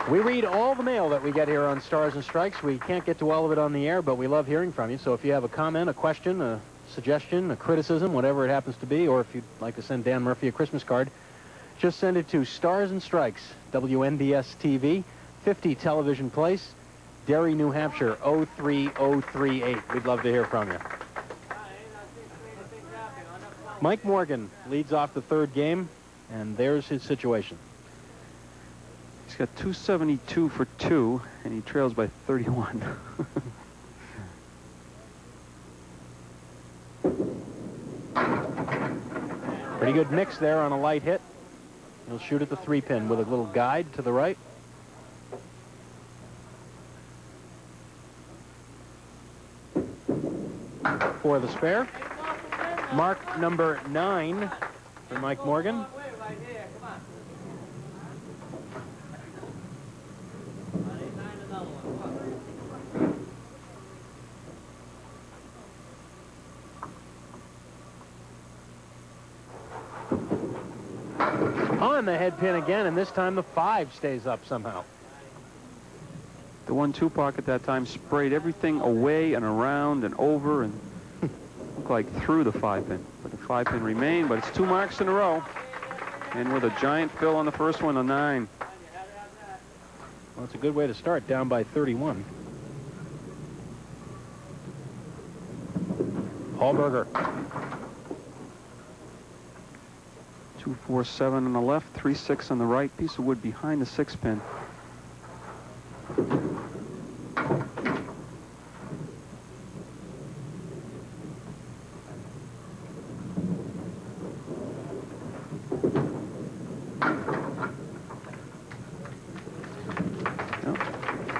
We read all the mail that we get here on Stars and Strikes. We can't get to all of it on the air, but we love hearing from you. So if you have a comment, a question, a suggestion, a criticism, whatever it happens to be, or if you'd like to send Dan Murphy a Christmas card, just send it to Stars and Strikes, WNDS TV, 50 Television Place, Derry, New Hampshire, 03038. We'd love to hear from you. Mike Morgan leads off the third game, and there's his situation. He's got 272 for 2, and he trails by 31. Pretty good mix there on a light hit. He'll shoot at the 3-pin with a little guide to the right. For the spare. Mark number 9 for Mike Morgan. On the head pin again, and this time the 5 stays up somehow. The 1-2 pocket that time sprayed everything away and around and over and looked like through the 5-pin. But the 5-pin remained, but it's 2 marks in a row. And with a giant fill on the first one, a 9. Well, it's a good way to start, down by 31. Paul Berger. 2-4-7 on the left, 3-6 on the right. Piece of wood behind the 6-pin.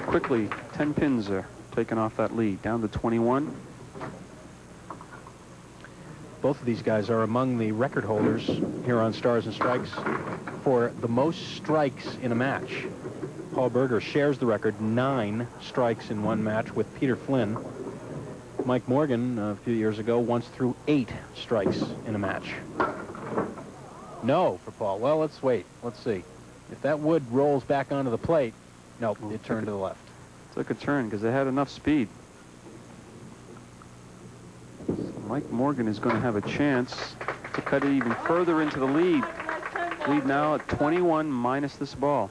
Quickly, 10 pins are taken off that lead, down to 21. Both of these guys are among the record holders here on Stars and Strikes for the most strikes in a match. Paul Berger shares the record, 9 strikes in one match with Peter Flynn. Mike Morgan, a few years ago, once threw 8 strikes in a match. No for Paul. Well, let's wait. Let's see. If that wood rolls back onto the plate, nope, it turned to the left. Took a turn because they had enough speed. So Mike Morgan is going to have a chance to cut it even further into the lead. Lead now at 21 minus this ball.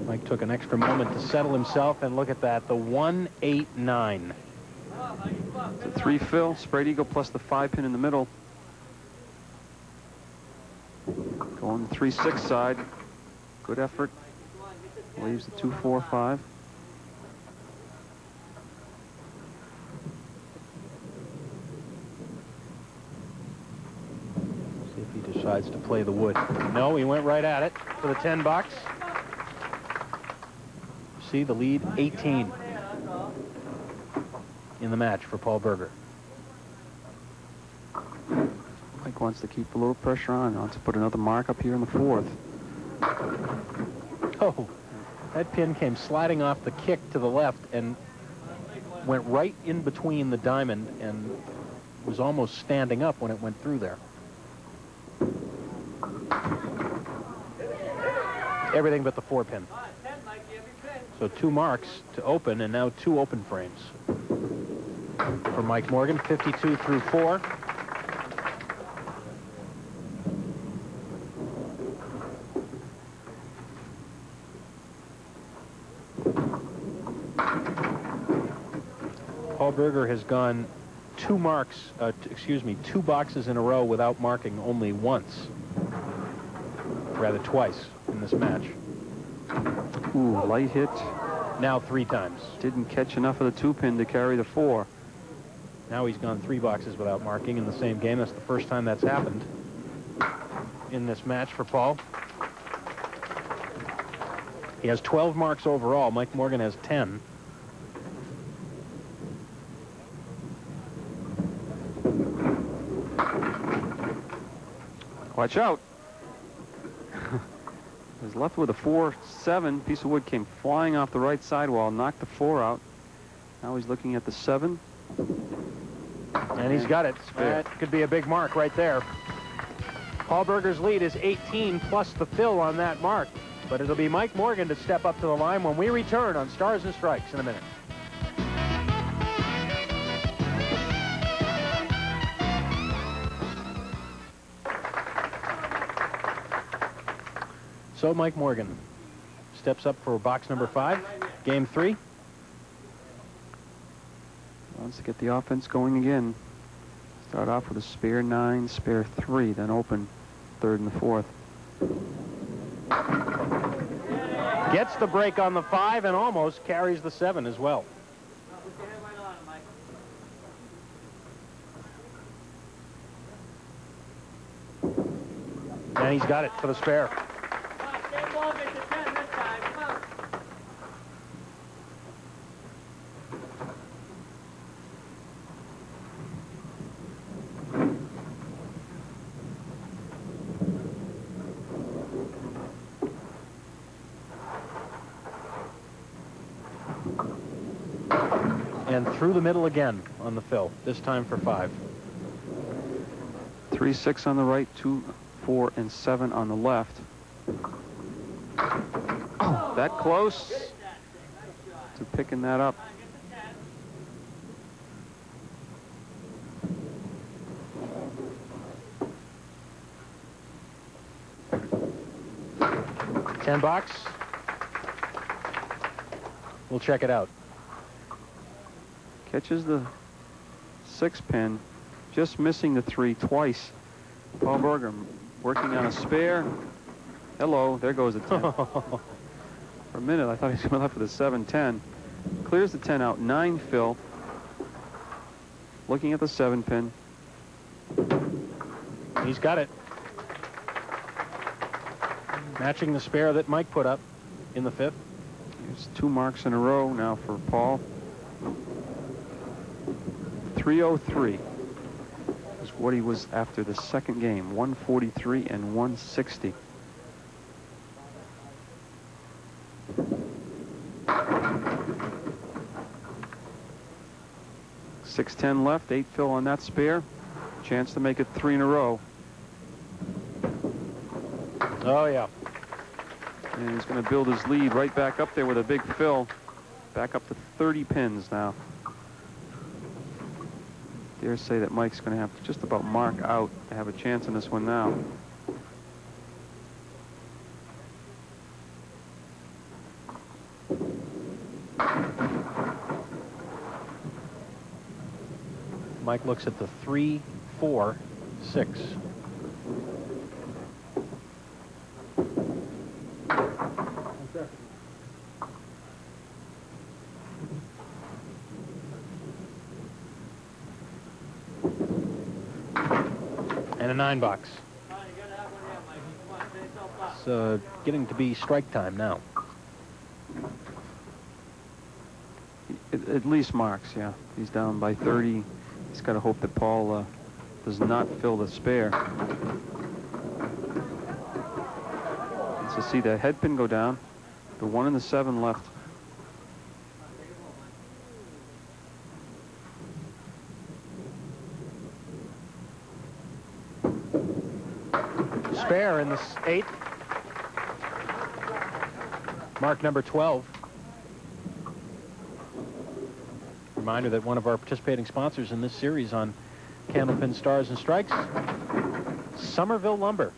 Mike took an extra moment to settle himself, and look at that, the 1-8-9. It's a 3 fill, spread eagle plus the 5-pin in the middle. Going the 3-6 side. Good effort. Leaves the 2-4-5. See if he decides to play the wood. No, he went right at it for the 10 bucks. See the lead, 18 in the match for Paul Berger. Mike wants to keep a little pressure on. Wants to put another mark up here in the 4th. Oh, that pin came sliding off the kick to the left and went right in between the diamond and was almost standing up when it went through there. Everything but the 4-pin. So 2 marks to open, and now 2 open frames for Mike Morgan, 52 through 4. Paul Berger has gone 2 boxes in a row without marking only once, rather twice in this match. Ooh, light hit. Now 3 times. Didn't catch enough of the 2-pin to carry the 4. Now he's gone 3 boxes without marking in the same game. That's the first time that's happened in this match for Paul. He has 12 marks overall. Mike Morgan has 10. Watch out. Was left with a 4-7. Piece of wood came flying off the right sidewall, knocked the 4 out. Now he's looking at the 7. And he's got it. That could be a big mark right there. Paul Berger's lead is 18 plus the fill on that mark. But it'll be Mike Morgan to step up to the line when we return on Stars and Strikes in a minute. So Mike Morgan steps up for box number 5, game 3. Wants to get the offense going again. Start off with a spare 9, spare 3, then open 3rd and the 4th. Gets the break on the 5 and almost carries the 7 as well. And he's got it for the spare. And through the middle again on the fill, this time for 5. 3, 6 on the right, 2, 4, and 7 on the left. Oh, that close to picking that up. $10. We'll check it out. Catches the 6 pin, just missing the 3 twice. Paul Berger working on a spare. Hello, there goes the 10. For a minute, I thought he was going to left with a 7-10. Clears the 10 out, 9 fill. Looking at the 7 pin. He's got it. Matching the spare that Mike put up in the 5th. There's 2 marks in a row now for Paul. 303 is what he was after the second game. 143 and 160. .610 left, 8 fill on that spare. Chance to make it 3 in a row. Oh yeah. And he's going to build his lead right back up there with a big fill. Back up to 30 pins now. Dare say that Mike's going to have to just about mark out to have a chance in this one now. Mike looks at the 3, 4, 6. And a 9 box. It's getting to be strike time now. At least marks, yeah. He's down by 30. He's got to hope that Paul does not fill the spare. And so see that head pin go down. The 1 and the 7 left. Spare in the 8th. Mark number 12. Reminder that one of our participating sponsors in this series on Candlepin Stars and Strikes, Somerville Lumber.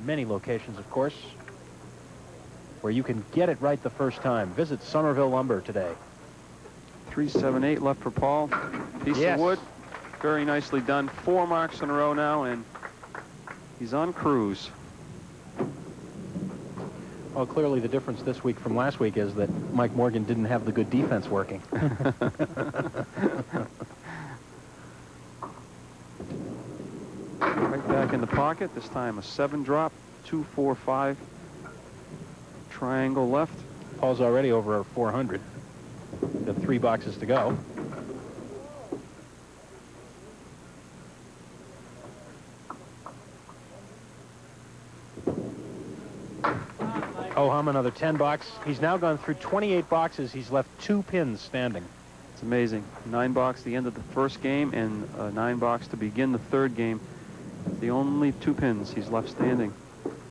Many locations, of course, where you can get it right the first time. Visit Somerville Lumber today. 378 left for Paul. Piece of wood. Very nicely done. 4 marks in a row now, and he's on cruise. Well, clearly the difference this week from last week is that Mike Morgan didn't have the good defense working. Right back in the pocket. This time a 7 drop. 2, 4, 5. Triangle left. Paul's already over 400. Got 3 boxes to go. Ho hum, another 10 box. He's now gone through 28 boxes. He's left 2 pins standing. It's amazing. 9 box the end of the first game, and 9 box to begin the third game. The only 2 pins he's left standing.